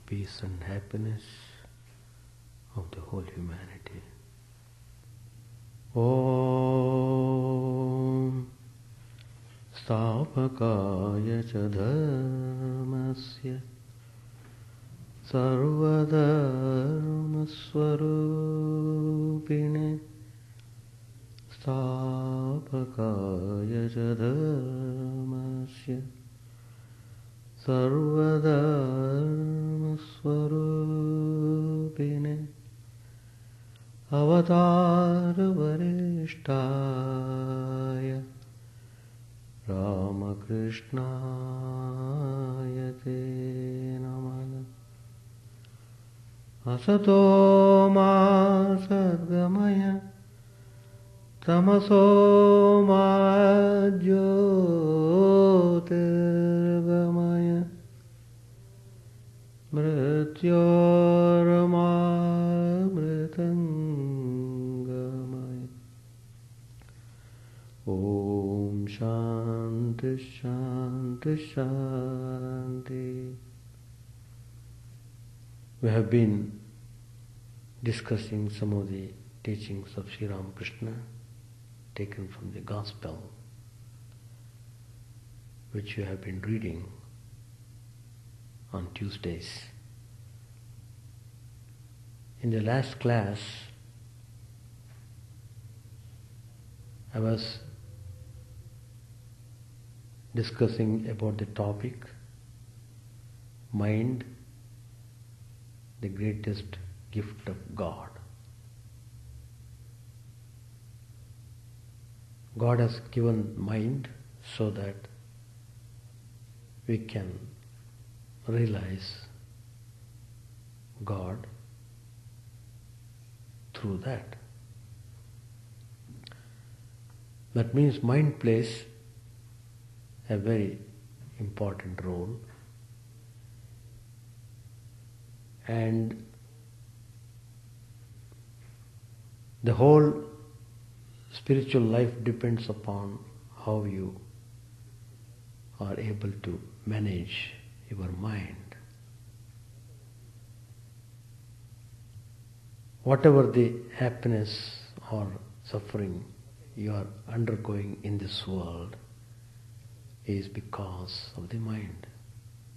peace and happiness of the whole humanity. Om Stapakaya cha dharmasya Sarvadharmaswarupine Stapakaya cha dharmasya Sarvadharmaswarupine Avatarvarishtaya Ramakrishna Te Namah Asato ma sadgamaya Tamaso ma jyotirgamaya Mrityorma mritangamaya Om Shanti Shanti Shanti. We have been discussing some of the teachings of Sri Ramakrishna taken from the Gospel, which we have been reading on Tuesdays. In the last class, I was discussing about the topic, mind, the greatest gift of God. God has given mind so that we can realize God through that. That means mind plays a very important role, and the whole spiritual life depends upon how you are able to manage your mind. Whatever the happiness or suffering you are undergoing in this world is because of the mind,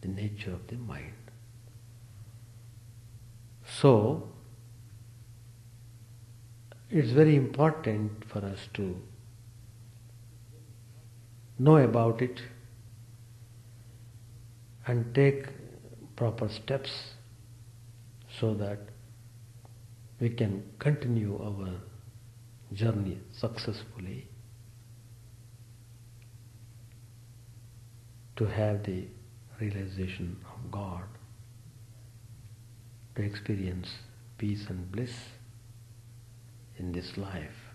the nature of the mind. So, it's very important for us to know about it and take proper steps so that we can continue our journey successfully to have the realization of God, to experience peace and bliss in this life.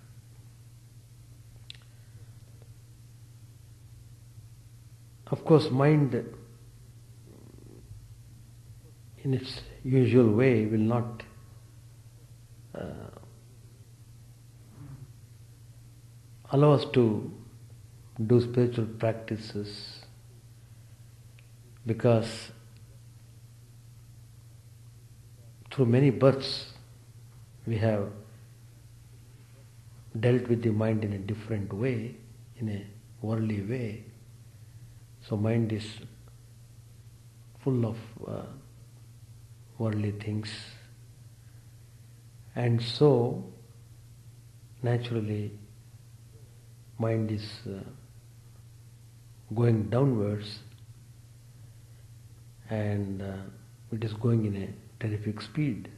Of course, mind in its usual way will not allow us to do spiritual practices, because through many births we have dealt with the mind in a different way, in a worldly way. So mind is full of worldly things, and so naturally mind is going downwards, and it is going in a terrific speed.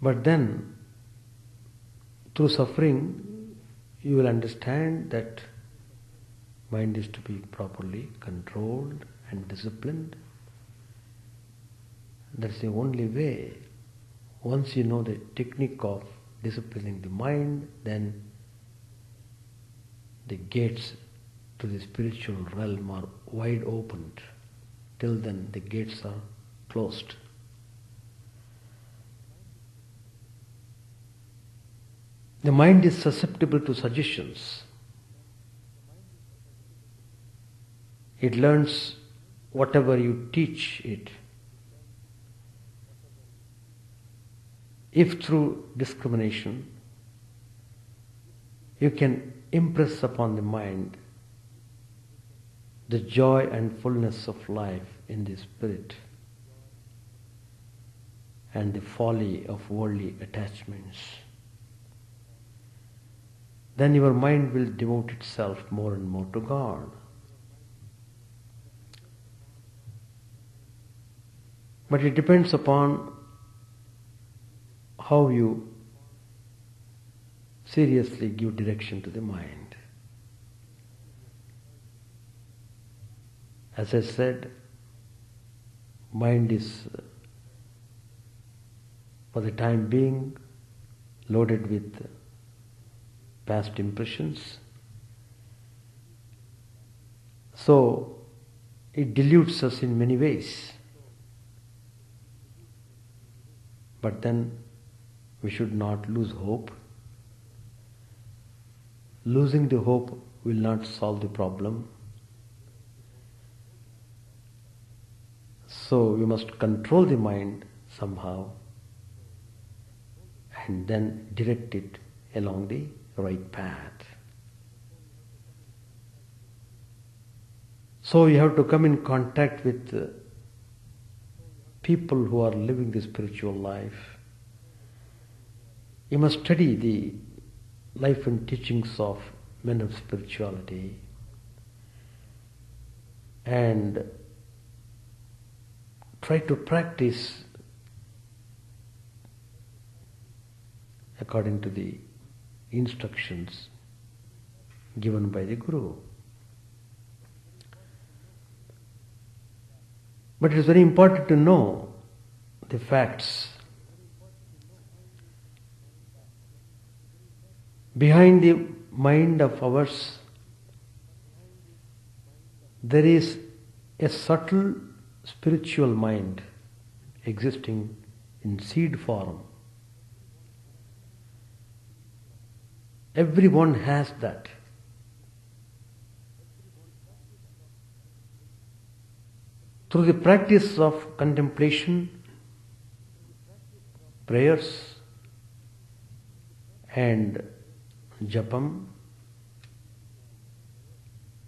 But then, through suffering, you will understand that mind is to be properly controlled and disciplined. That's the only way. Once you know the technique of disciplining the mind, then the gates to the spiritual realm are wide opened. Till then, the gates are closed. The mind is susceptible to suggestions. It learns whatever you teach it, if through discrimination you can impress upon the mind the joy and fullness of life in the spirit and the folly of worldly attachments, then your mind will devote itself more and more to God. But it depends upon how you seriously give direction to the mind. As I said, mind is, for the time being, loaded with past impressions. So, it deludes us in many ways. But then, we should not lose hope. Losing the hope will not solve the problem. So we must control the mind somehow and then direct it along the right path. So you have to come in contact with people who are living the spiritual life. You must study the life and teachings of men of spirituality and try to practice according to the instructions given by the Guru. But it is very important to know the facts. Behind the mind of ours, there is a subtle spiritual mind existing in seed form. Everyone has that. Through the practice of contemplation, prayers, and japam,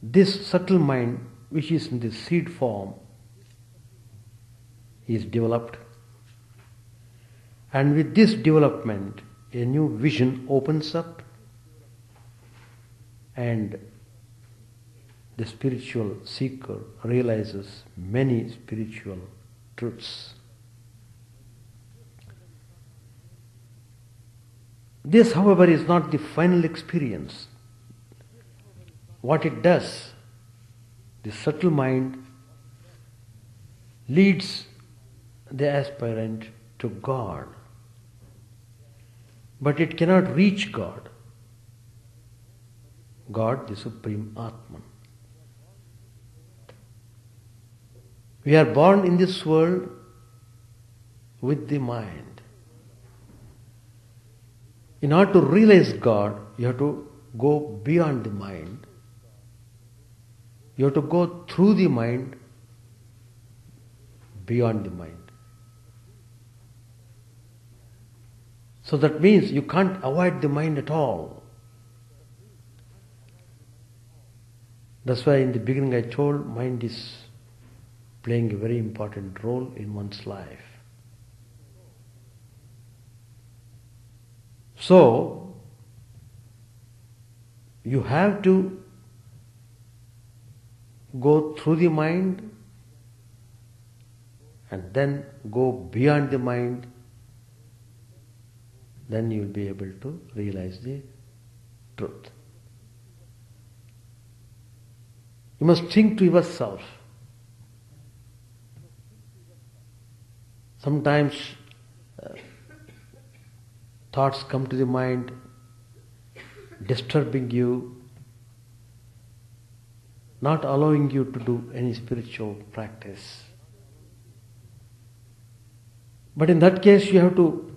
this subtle mind, which is in the seed form, is developed. And with this development, a new vision opens up, and the spiritual seeker realizes many spiritual truths. This, however, is not the final experience. What it does, the subtle mind leads the aspirant to God, but it cannot reach God. God, the Supreme Atman. We are born in this world with the mind. In order to realize God, you have to go beyond the mind. You have to go through the mind, beyond the mind. So that means you can't avoid the mind at all. That's why in the beginning I told mind is playing a very important role in one's life. So, you have to go through the mind and then go beyond the mind. Then you will be able to realize the truth. You must think to yourself. Sometimes thoughts come to the mind, disturbing you, not allowing you to do any spiritual practice. But in that case, you have to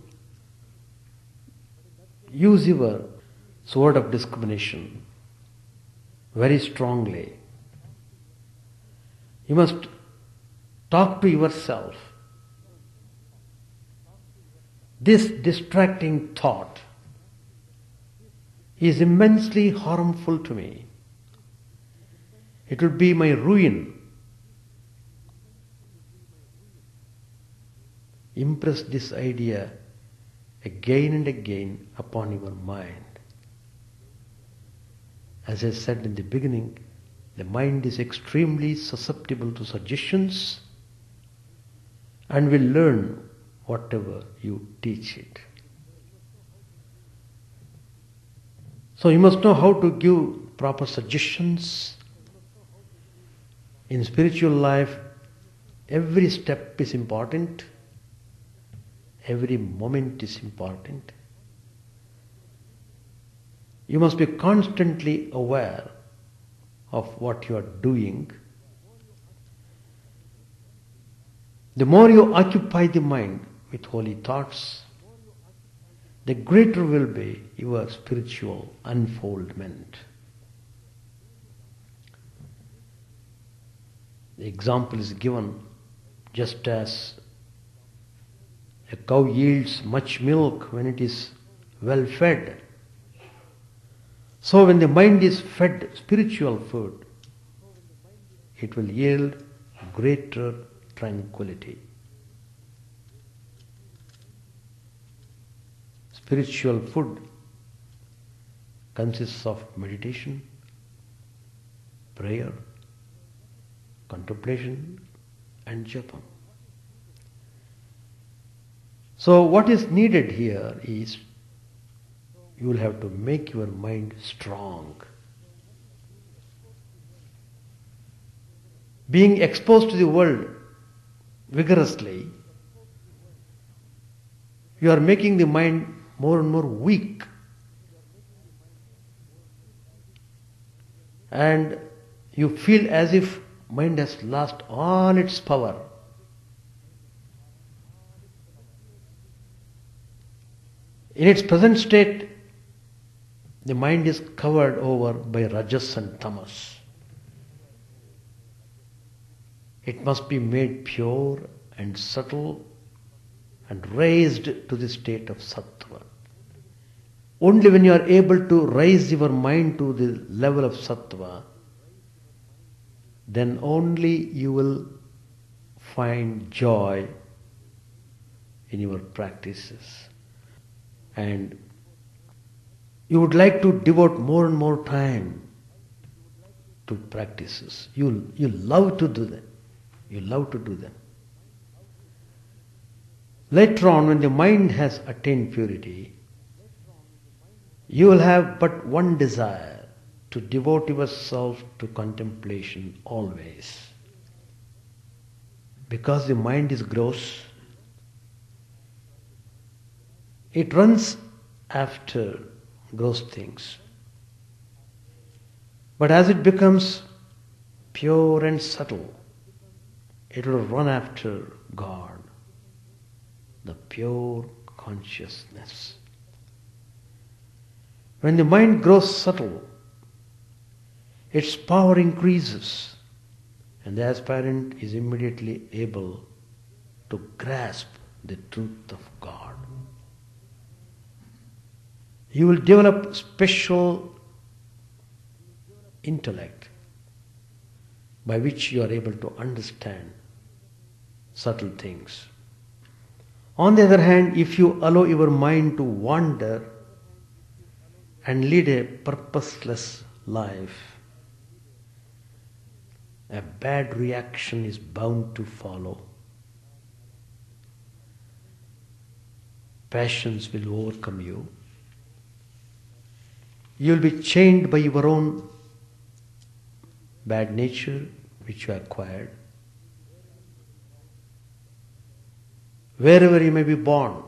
use your sword of discrimination very strongly. You must Talk to yourself. This distracting thought is immensely harmful to me. It will be my ruin. Impress this idea again and again upon your mind. As I said in the beginning, the mind is extremely susceptible to suggestions and will learn whatever you teach it. So you must know how to give proper suggestions. In spiritual life, every step is important. Every moment is important. You must be constantly aware of what you are doing. The more you occupy the mind with holy thoughts, the greater will be your spiritual unfoldment. The example is given just as a cow yields much milk when it is well fed. So when the mind is fed spiritual food, it will yield greater tranquility. Spiritual food consists of meditation, prayer, contemplation and japa. So what is needed here is you will have to make your mind strong. Being exposed to the world vigorously, you are making the mind more and more weak. And you feel as if mind has lost all its power. In its present state, the mind is covered over by rajas and tamas. It must be made pure and subtle and raised to the state of sattva. Only when you are able to raise your mind to the level of sattva, then only you will find joy in your practices. And you would like to devote more and more time to practices. You love to do them. You love to do them. Later on, when the mind has attained purity, you will have but one desire, to devote yourself to contemplation always. Because the mind is gross, it runs after gross things. But as it becomes pure and subtle, it will run after God, the pure consciousness. When the mind grows subtle, its power increases, and the aspirant is immediately able to grasp the truth of God. You will develop special intellect by which you are able to understand subtle things. On the other hand, if you allow your mind to wander and lead a purposeless life, a bad reaction is bound to follow. Passions will overcome you. You will be chained by your own bad nature which you acquired. Wherever you may be born,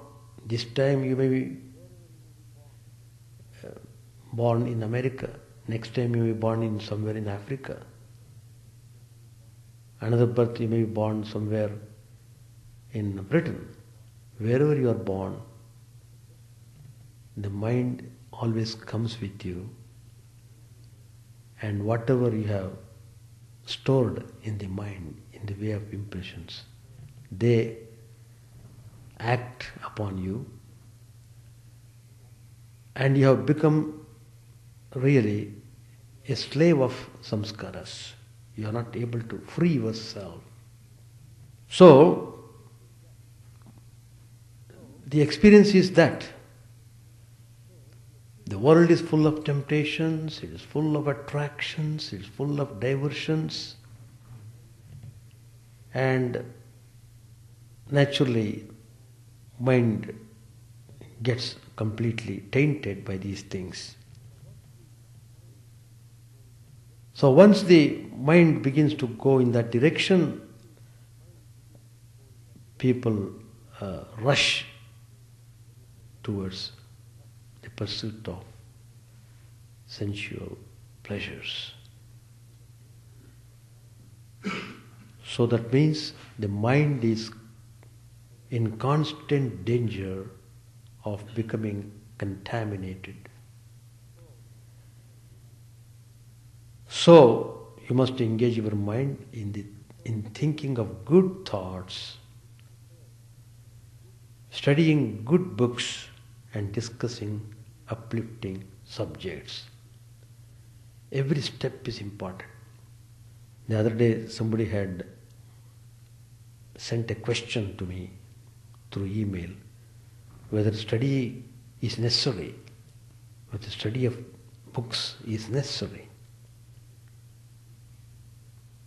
this time you may be born in America, next time you may be born in somewhere in Africa, another birth you may be born somewhere in Britain. Wherever you are born, the mind always comes with you, and whatever you have stored in the mind in the way of impressions. They act upon you, and you have become really a slave of samskaras. You are not able to free yourself. So, the experience is that the world is full of temptations, it is full of attractions, it is full of diversions, and naturally mind gets completely tainted by these things. So once the mind begins to go in that direction, people rush towards the pursuit of sensual pleasures. So that means the mind is in constant danger of becoming contaminated. So you must engage your mind in thinking of good thoughts, studying good books, and discussing uplifting subjects. Every step is important. The other day somebody had sent a question to me through email whether study is necessary, whether study of books is necessary.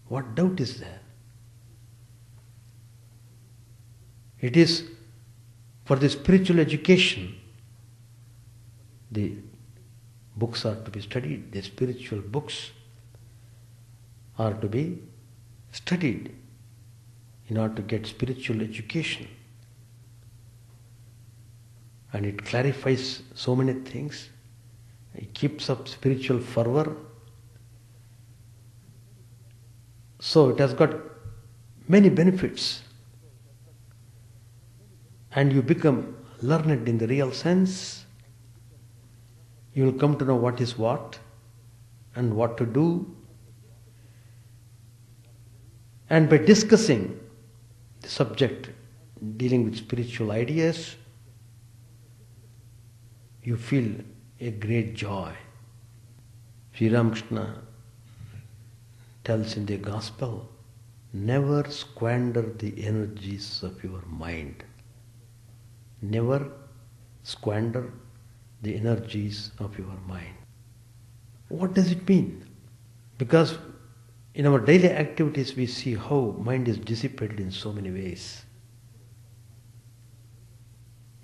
What doubt is there? It is for the spiritual education. The books are to be studied, the spiritual books are to be studied in order to get spiritual education. And it clarifies so many things, it keeps up spiritual fervor. So it has got many benefits. And you become learned in the real sense. You will come to know what is what and what to do. And by discussing the subject dealing with spiritual ideas, you feel a great joy. Sri Ramakrishna tells in the Gospel, never squander the energies of your mind. Never squander the energies of your mind. What does it mean? Because in our daily activities we see how mind is dissipated in so many ways.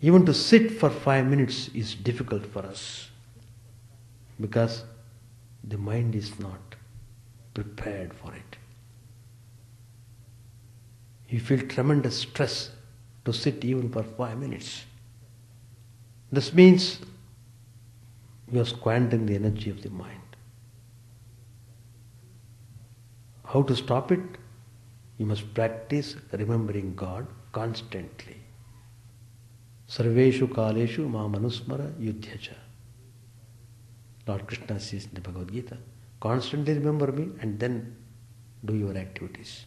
Even to sit for 5 minutes is difficult for us because the mind is not prepared for it. You feel tremendous stress to sit even for 5 minutes. This means you are squandering the energy of the mind. How to stop it? You must practice remembering God constantly. Sarveshu kaleshu ma manusmara yudhyacha. Lord Krishna says in the Bhagavad Gita, constantly remember me and then do your activities.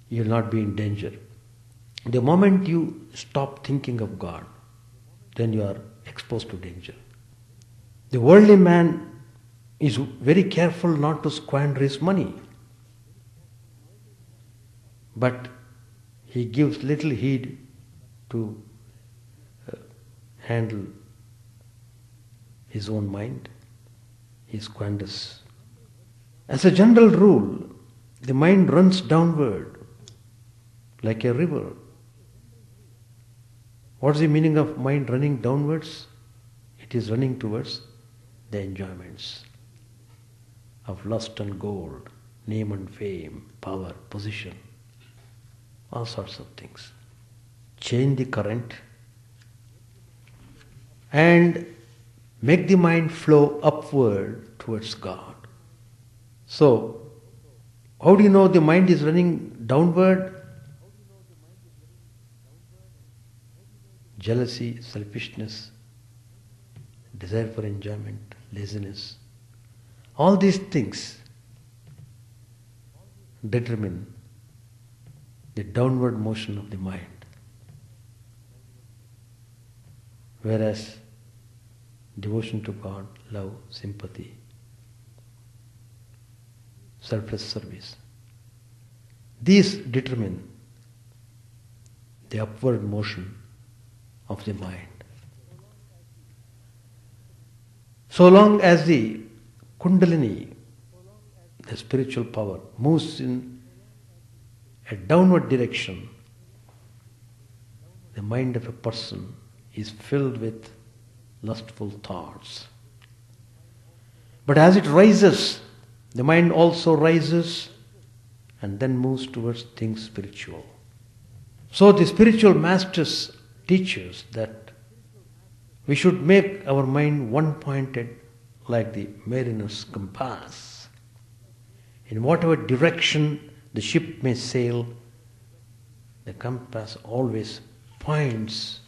You will not be in danger. The moment you stop thinking of God, then you are exposed to danger. The worldly man is very careful not to squander his money, but he gives little heed to handle his own mind. He squanders. As a general rule, the mind runs downward like a river. What is the meaning of mind running downwards? It is running towards the enjoyments of lust and gold, name and fame, power, position, all sorts of things. Change the current and make the mind flow upward towards God. So, how do you know the mind is running downward? Jealousy, selfishness, desire for enjoyment, laziness, all these things determine the downward motion of the mind. Whereas devotion to God, love, sympathy, selfless service, these determine the upward motion of the mind. So long as the Kundalini, the spiritual power, moves in a downward direction, the mind of a person is filled with lustful thoughts. But as it rises, the mind also rises and then moves towards things spiritual. So the spiritual masters teach us that we should make our mind one-pointed like the mariner's compass. In whatever direction the ship may sail, the compass always points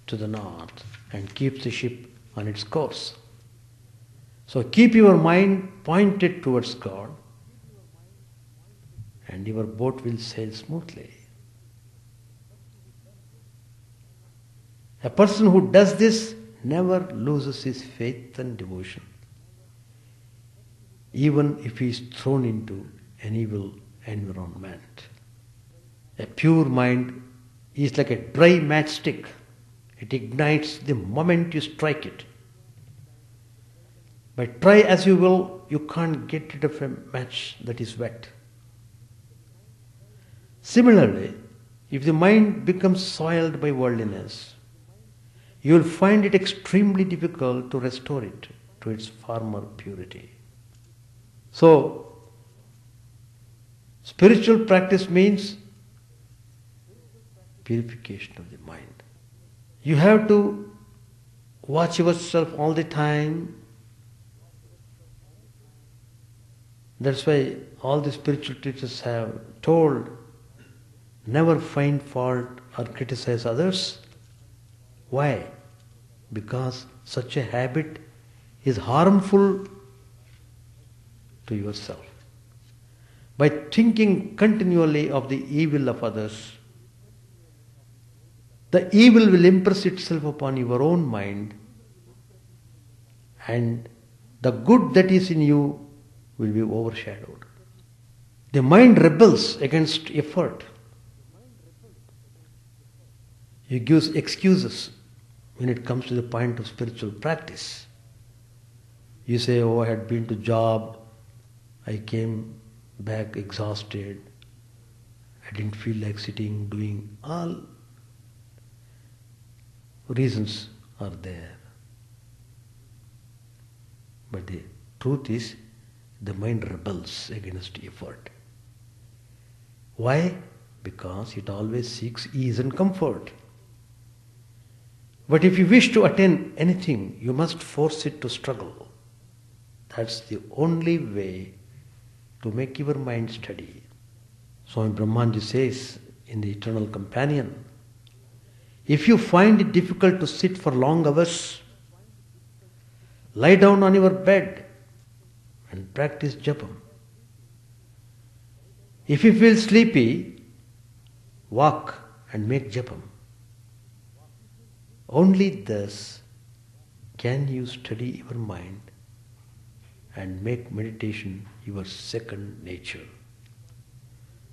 to the north and keeps the ship on its course. So keep your mind pointed towards God and your boat will sail smoothly. A person who does this never loses his faith and devotion, even if he is thrown into an evil environment. A pure mind is like a dry matchstick. It ignites the moment you strike it. But try as you will, you can't get rid of a match that is wet. Similarly, if the mind becomes soiled by worldliness, you will find it extremely difficult to restore it to its former purity. So, spiritual practice means purification of the mind. You have to watch yourself all the time. That's why all the spiritual teachers have told, never find fault or criticize others. Why? Because such a habit is harmful to yourself. By thinking continually of the evil of others, the evil will impress itself upon your own mind and the good that is in you will be overshadowed. The mind rebels against effort. It gives excuses when it comes to the point of spiritual practice. You say, oh, I had been to job, I came back exhausted, I didn't feel like sitting, doing, all reasons are there. But the truth is, the mind rebels against effort. Why? Because it always seeks ease and comfort. But if you wish to attain anything, you must force it to struggle. That's the only way to make your mind steady. Swami Brahmanji says in the Eternal Companion, if you find it difficult to sit for long hours, lie down on your bed and practice japam. If you feel sleepy, walk and make japam. Only thus can you steady your mind and make meditation your second nature.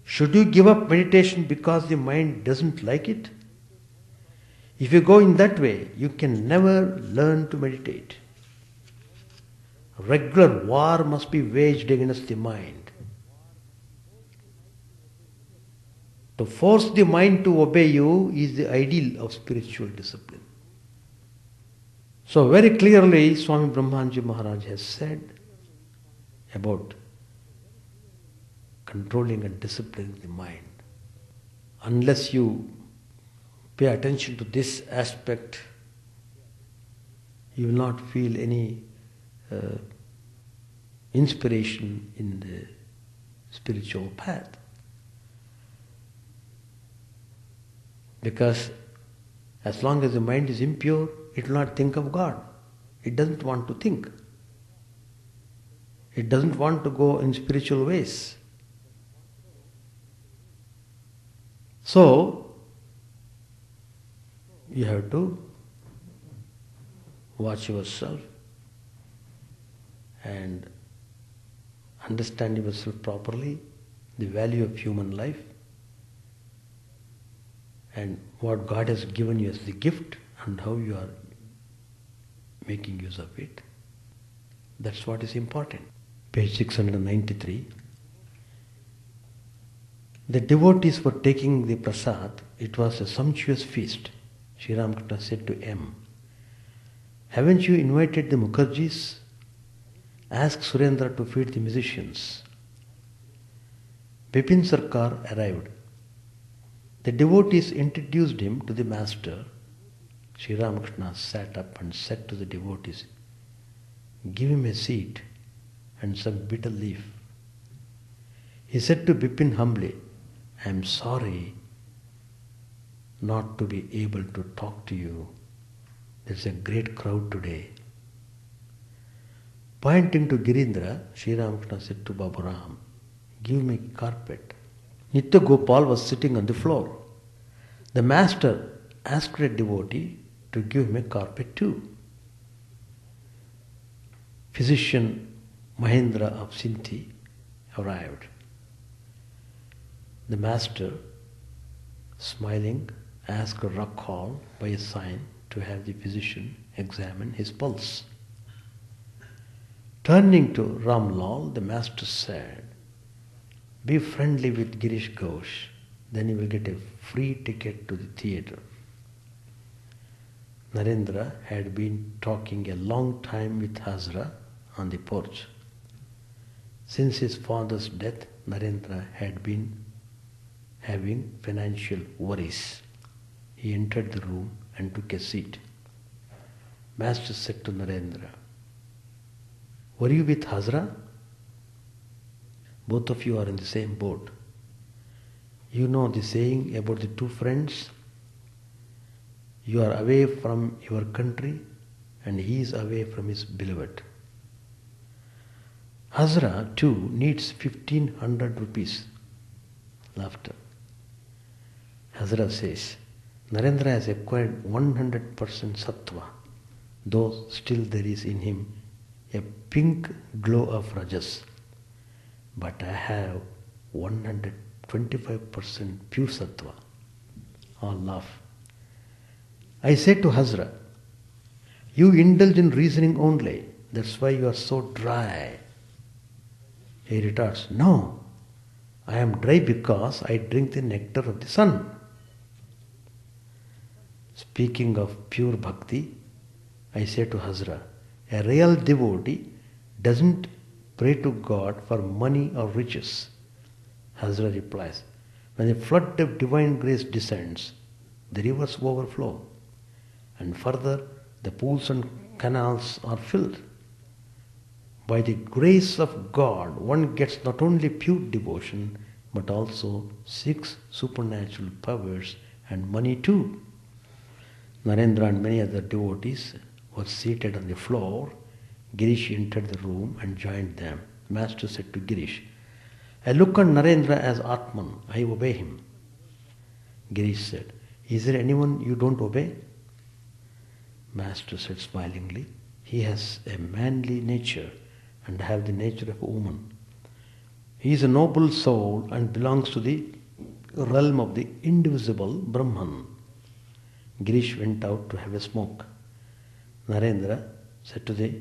Should you give up meditation because the mind doesn't like it? If you go in that way, you can never learn to meditate. Regular war must be waged against the mind. To force the mind to obey you is the ideal of spiritual discipline. So very clearly Swami Brahmanji Maharaj has said about controlling and disciplining the mind. Unless you pay attention to this aspect, you will not feel any inspiration in the spiritual path. Because as long as the mind is impure, it will not think of God. It doesn't want to think. It doesn't want to go in spiritual ways. So, you have to watch yourself and understand yourself properly, the value of human life, and what God has given you as the gift and how you are making use of it. That's what is important. Page 693. The devotees were taking the prasad. It was a sumptuous feast. Sri Ramakrishna said to M, haven't you invited the Mukherjees? Ask Surendra to feed the musicians. Bipin Sarkar arrived. The devotees introduced him to the master. Sri Ramakrishna sat up and said to the devotees, give him a seat and some bitter leaf. He said to Bipin humbly, I am sorry not to be able to talk to you. There's a great crowd today. Pointing to Girindra, Sri Ramakrishna said to Baburam, give me a carpet. Nitya Gopal was sitting on the floor. The master asked a devotee to give him a carpet too. Physician Mahendra of Sinti arrived. The master, smiling, asked Rakhal by a sign to have the physician examine his pulse. Turning to Ramlal, the master said, be friendly with Girish Ghosh, then you will get a free ticket to the theatre. Narendra had been talking a long time with Hazra on the porch. Since his father's death, Narendra had been having financial worries. He entered the room and took a seat. Master said to Narendra, were you with Hazra? Both of you are in the same boat. You know the saying about the two friends? You are away from your country and he is away from his beloved. Hazra too needs 1500 rupees. Laughter. Hazra says, Narendra has acquired 100% sattva, though still there is in him a pink glow of rajas. But I have 125% pure sattva. All laugh. I say to Hazra, you indulge in reasoning only, that's why you are so dry. He retorts, no, I am dry because I drink the nectar of the sun. Speaking of pure bhakti, I say to Hazra, a real devotee doesn't pray to God for money or riches. Hazra replies, when the flood of divine grace descends, the rivers overflow, and further the pools and canals are filled. By the grace of God, one gets not only pure devotion, but also 6 supernatural powers and money too. Narendra and many other devotees were seated on the floor. Girish entered the room and joined them. The master said to Girish, I look on Narendra as Atman, I obey him. Girish said, is there anyone you don't obey? Master said smilingly, he has a manly nature and I have the nature of a woman. He is a noble soul and belongs to the realm of the indivisible Brahman. Girish went out to have a smoke. Narendra said to the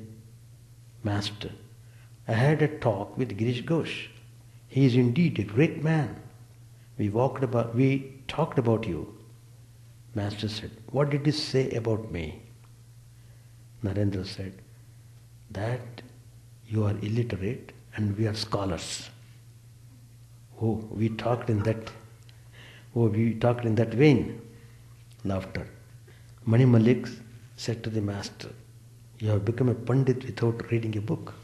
master, I had a talk with Girish Ghosh. He is indeed a great man. We talked about you. Master said, what did he say about me? Narendra said, that you are illiterate and we are scholars. We talked in that vein. Laughter. Mani Malik said to the master, you have become a pandit without reading a book.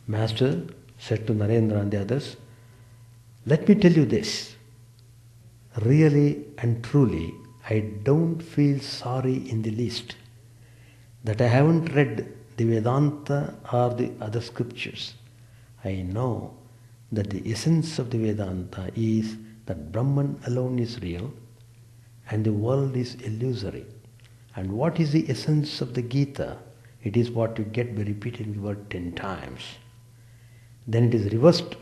Master said to Narendra and the others, let me tell you this. Really and truly, I don't feel sorry in the least that I haven't read the Vedanta or the other scriptures. I know that the essence of the Vedanta is that Brahman alone is real and the world is illusory. And what is the essence of the Gita? It is what you get by repeating the word 10 times. Then it is reversed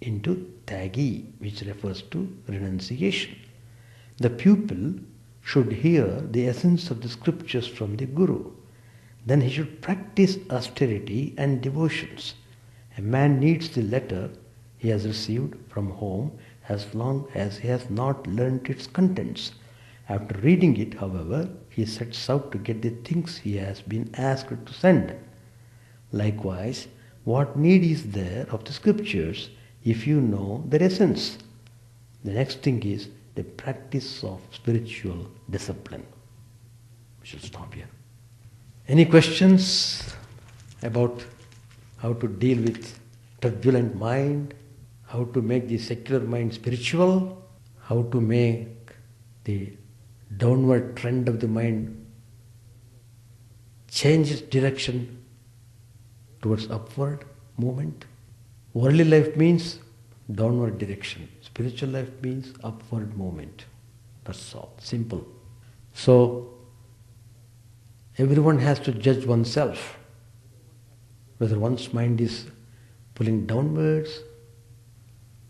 into Tyagi, which refers to renunciation. The pupil should hear the essence of the scriptures from the Guru. Then he should practice austerity and devotions. A man needs the letter he has received from home as long as he has not learnt its contents. After reading it, however, he sets out to get the things he has been asked to send. Likewise, what need is there of the scriptures if you know their essence? The next thing is the practice of spiritual discipline. We should stop here. Any questions about how to deal with turbulent mind, how to make the secular mind spiritual, how to make the downward trend of the mind change its direction towards upward movement? Worldly life means downward direction. Spiritual life means upward movement. That's all. Simple. So, everyone has to judge oneself whether one's mind is pulling downwards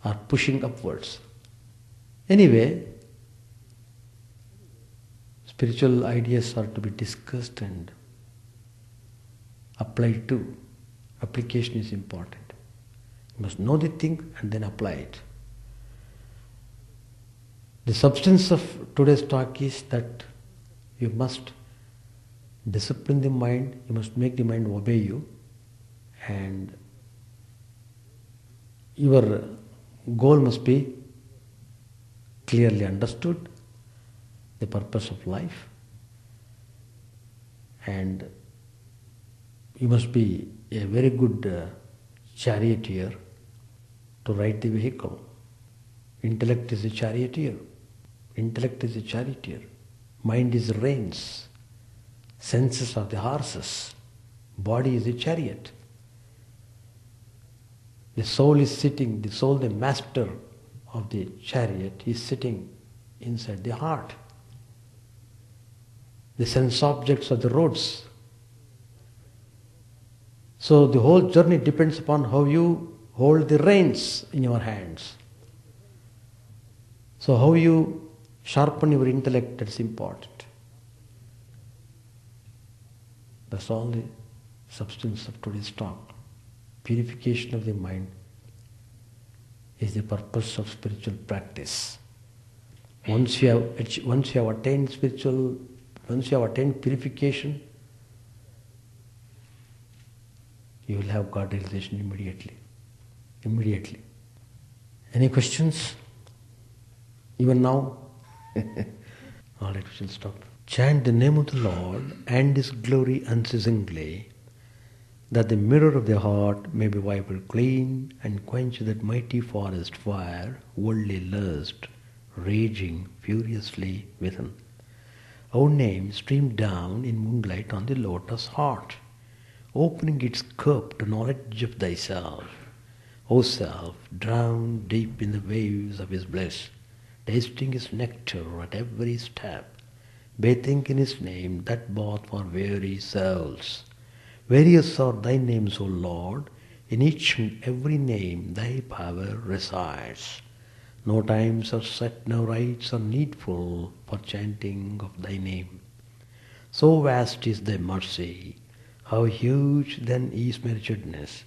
or pushing upwards. Anyway, spiritual ideas are to be discussed and applied to. Application is important. You must know the thing and then apply it. The substance of today's talk is that you must discipline the mind, you must make the mind obey you, and your goal must be clearly understood, the purpose of life, and you must be a very good charioteer to ride the vehicle. Intellect is a charioteer. Intellect is a charioteer. Mind is the reins. Senses are the horses. Body is a chariot. The soul is sitting, the soul, the master of the chariot, is sitting inside the heart. The sense objects are the roads. So the whole journey depends upon how you hold the reins in your hands. So how you sharpen your intellect, that's important. That's all the substance of today's talk. Purification of the mind is the purpose of spiritual practice. Once you have attained purification, you will have God realization immediately. Any questions? Even now? All right, we shall stop. Chant the name of the Lord and His glory unceasingly, that the mirror of the heart may be wiped clean and quench that mighty forest fire, worldly lust, raging furiously within. Our name streamed down in moonlight on the lotus heart, opening its cup to knowledge of thyself. O self, drowned deep in the waves of His bliss, tasting His nectar at every step, bathing in His name that bath for weary souls. Various are thy names, O Lord, in each and every name thy power resides. No times are set, no rites are needful for chanting of thy name. So vast is thy mercy, how huge then is my wretchedness,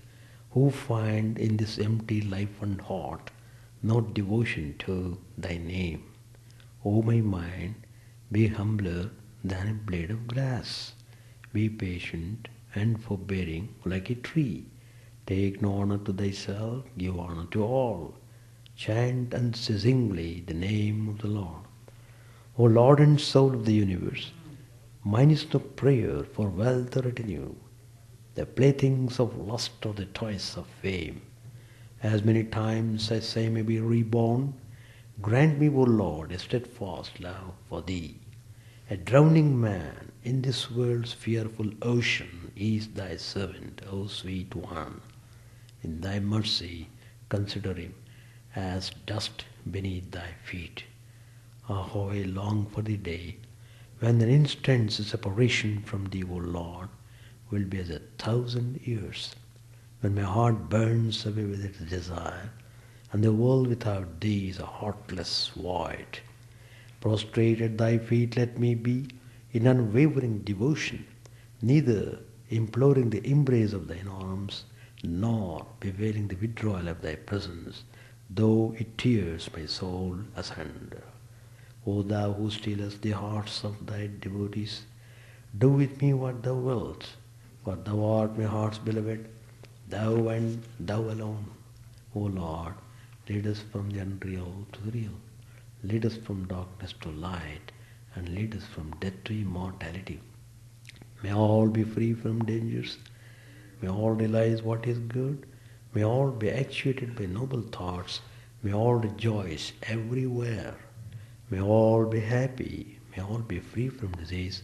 who find in this empty life and heart no devotion to thy name. O my mind, be humbler than a blade of grass. Be patient and forbearing like a tree. Take no honor to thyself, give honor to all. Chant unceasingly the name of the Lord. O Lord and Soul of the universe, mine is no prayer for wealth or retinue. The playthings of lust or the toys of fame. As many times as I may be reborn, grant me, O Lord, a steadfast love for Thee. A drowning man in this world's fearful ocean is Thy servant, O Sweet One. In Thy mercy, consider him as dust beneath thy feet. Ah, how I long for the day when an instant's separation from thee, O Lord, will be as 1,000 years, when my heart burns away with its desire, and the world without thee is a heartless void. Prostrate at thy feet let me be, in unwavering devotion, neither imploring the embrace of thine arms, nor bewailing the withdrawal of thy presence, though it tears my soul asunder. O thou who stealest the hearts of thy devotees, do with me what thou wilt, for thou art my heart's beloved, thou and thou alone. O Lord, lead us from the unreal to the real. Lead us from darkness to light, and lead us from death to immortality. May all be free from dangers. May all realize what is good. May all be actuated by noble thoughts. May all rejoice everywhere. May all be happy. May all be free from disease.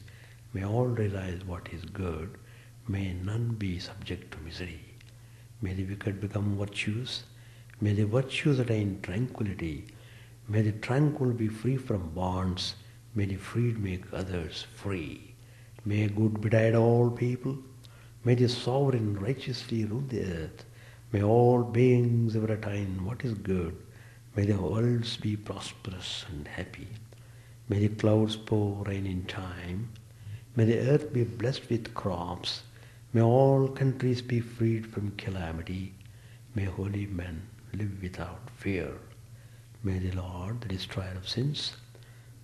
May all realize what is good. May none be subject to misery. May the wicked become virtuous. May the virtuous attain tranquility. May the tranquil be free from bonds. May the freed make others free. May good betide all people. May the sovereign righteously rule the earth. May all beings ever attain what is good. May the worlds be prosperous and happy. May the clouds pour rain in time. May the earth be blessed with crops. May all countries be freed from calamity. May holy men live without fear. May the Lord, the destroyer of sins,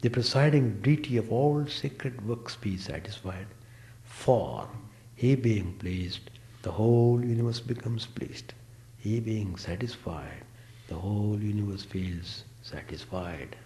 the presiding deity of all sacred works, be satisfied. For he being pleased, the whole universe becomes pleased. He being satisfied, the whole universe feels satisfied.